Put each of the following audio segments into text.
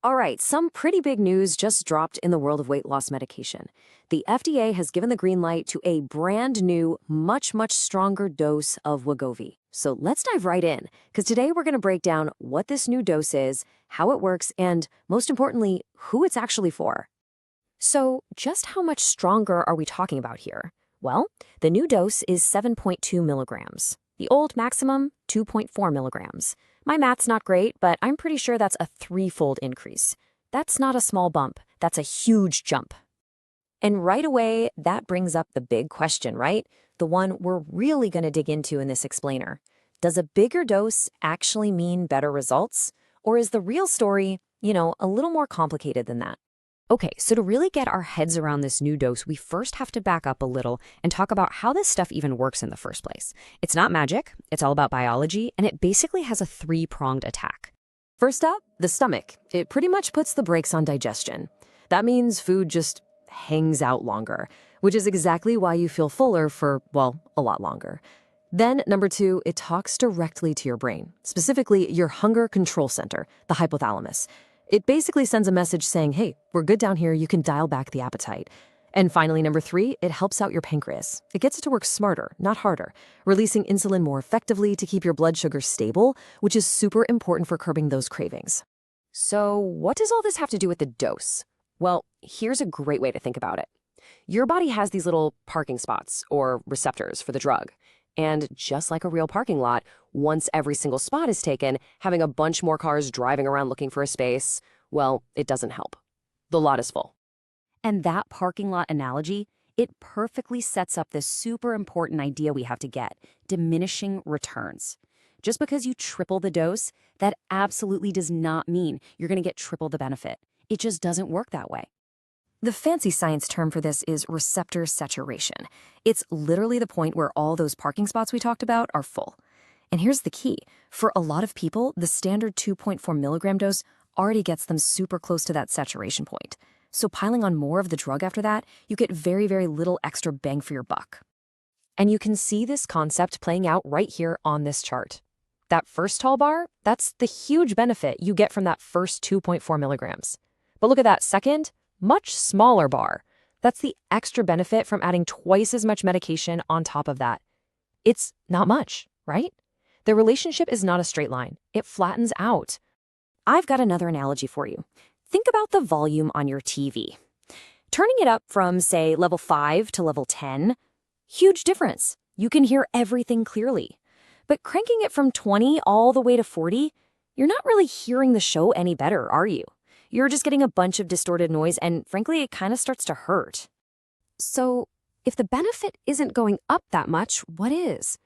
All right, some pretty big news just dropped in the world of weight loss medication. The FDA has given the green light to a brand new, much stronger dose of Wegovy. So let's dive right in, because today we're going to break down what this new dose is, how it works, and most importantly, who it's actually for. So just how much stronger are we talking about here? Well, the new dose is 7.2 milligrams. The old maximum, 2.4 milligrams. My math's not great, but I'm pretty sure that's a threefold increase. That's not a small bump, that's a huge jump. And right away, that brings up the big question, right? The one we're really going to dig into in this explainer. Does a bigger dose actually mean better results? Or is the real story, a little more complicated than that? Okay, so to really get our heads around this new dose, we first have to back up a little and talk about how this stuff even works in the first place. It's not magic, it's all about biology, and it basically has a three-pronged attack. First up, the stomach. It pretty much puts the brakes on digestion. That means food just hangs out longer, which is exactly why you feel fuller for, well, a lot longer. Then, number two, it talks directly to your brain, specifically your hunger control center, the hypothalamus. It basically sends a message saying, hey, we're good down here, you can dial back the appetite. And finally, number three, it helps out your pancreas. It gets it to work smarter, not harder, releasing insulin more effectively to keep your blood sugar stable, which is super important for curbing those cravings. So what does all this have to do with the dose? Well, here's a great way to think about it. Your body has these little parking spots, or receptors, for the drug. And just like a real parking lot, once every single spot is taken, having a bunch more cars driving around looking for a space, well, it doesn't help. The lot is full. And that parking lot analogy, it perfectly sets up this super important idea we have to get, diminishing returns. Just because you triple the dose, that absolutely does not mean you're going to get triple the benefit. It just doesn't work that way. The fancy science term for this is receptor saturation. It's literally the point where all those parking spots we talked about are full. And here's the key. For a lot of people, the standard 2.4 milligram dose already gets them super close to that saturation point. So piling on more of the drug after that, you get very little extra bang for your buck. And you can see this concept playing out right here on this chart. That first tall bar, that's the huge benefit you get from that first 2.4 milligrams. But look at that second, much smaller bar. That's the extra benefit from adding twice as much medication on top of that. It's not much, right? The relationship is not a straight line. It flattens out. I've got another analogy for you. Think about the volume on your TV. Turning it up from, say, level 5 to level 10, huge difference. You can hear everything clearly. But cranking it from 20 all the way to 40, you're not really hearing the show any better, are you? You're just getting a bunch of distorted noise, and frankly, it kind of starts to hurt. So, if the benefit isn't going up that much, what is?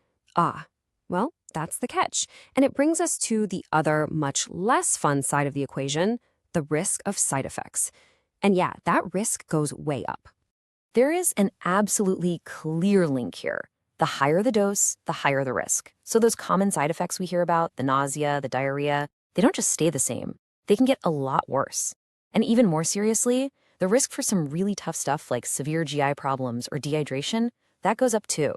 Well, that's the catch. And it brings us to the other, much less fun side of the equation, the risk of side effects. And yeah, that risk goes way up. There is an absolutely clear link here. The higher the dose, the higher the risk. So those common side effects we hear about, the nausea, the diarrhea, they don't just stay the same. They can get a lot worse. And even more seriously, the risk for some really tough stuff like severe GI problems or dehydration, that goes up too.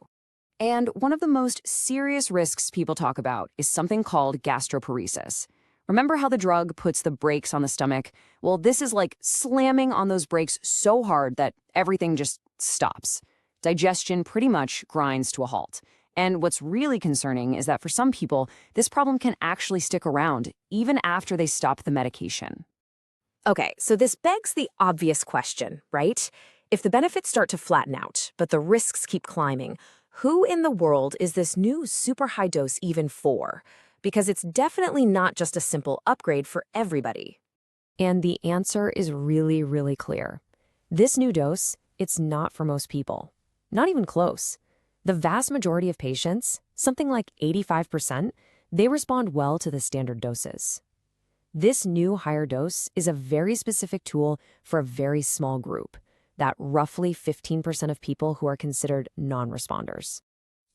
And one of the most serious risks people talk about is something called gastroparesis. Remember how the drug puts the brakes on the stomach? Well, this is like slamming on those brakes so hard that everything just stops. Digestion pretty much grinds to a halt. And what's really concerning is that for some people, this problem can actually stick around even after they stop the medication. Okay, so this begs the obvious question, right? If the benefits start to flatten out, but the risks keep climbing, who in the world is this new super high dose even for? Because it's definitely not just a simple upgrade for everybody. And the answer is really clear. This new dose, it's not for most people. Not even close. The vast majority of patients, something like 85%, they respond well to the standard doses. This new higher dose is a very specific tool for a very small group, that roughly 15% of people who are considered non-responders.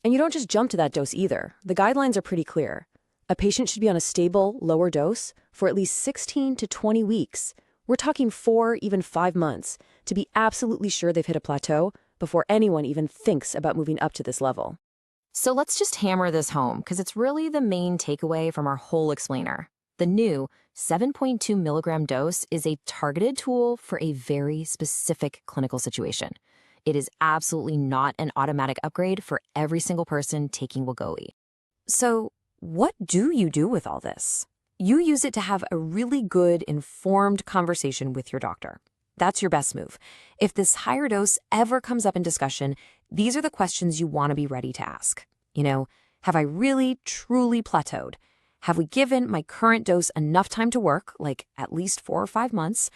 And you don't just jump to that dose either. The guidelines are pretty clear. A patient should be on a stable, lower dose for at least 16 to 20 weeks. We're talking 4, even 5 months, to be absolutely sure they've hit a plateau before anyone even thinks about moving up to this level. So let's just hammer this home, because it's really the main takeaway from our whole explainer. The new 7.2 milligram dose is a targeted tool for a very specific clinical situation. It is absolutely not an automatic upgrade for every single person taking Wegovy. So, what do you do with all this? You use it to have a really good, informed conversation with your doctor. That's your best move. If this higher dose ever comes up in discussion, these are the questions you want to be ready to ask. Have I really, truly plateaued? Have we given my current dose enough time to work, like at least 4 or 5 months?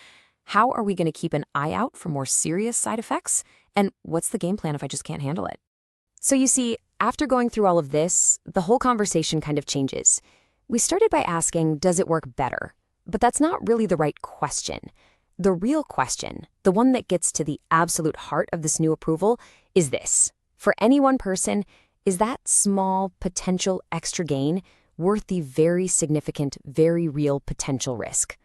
How are we going to keep an eye out for more serious side effects? And what's the game plan if I just can't handle it? So you see, after going through all of this, the whole conversation kind of changes. We started by asking, does it work better? But that's not really the right question. The real question, the one that gets to the absolute heart of this new approval, is this. For any one person, is that small potential extra gain worth the very significant, very real potential risk?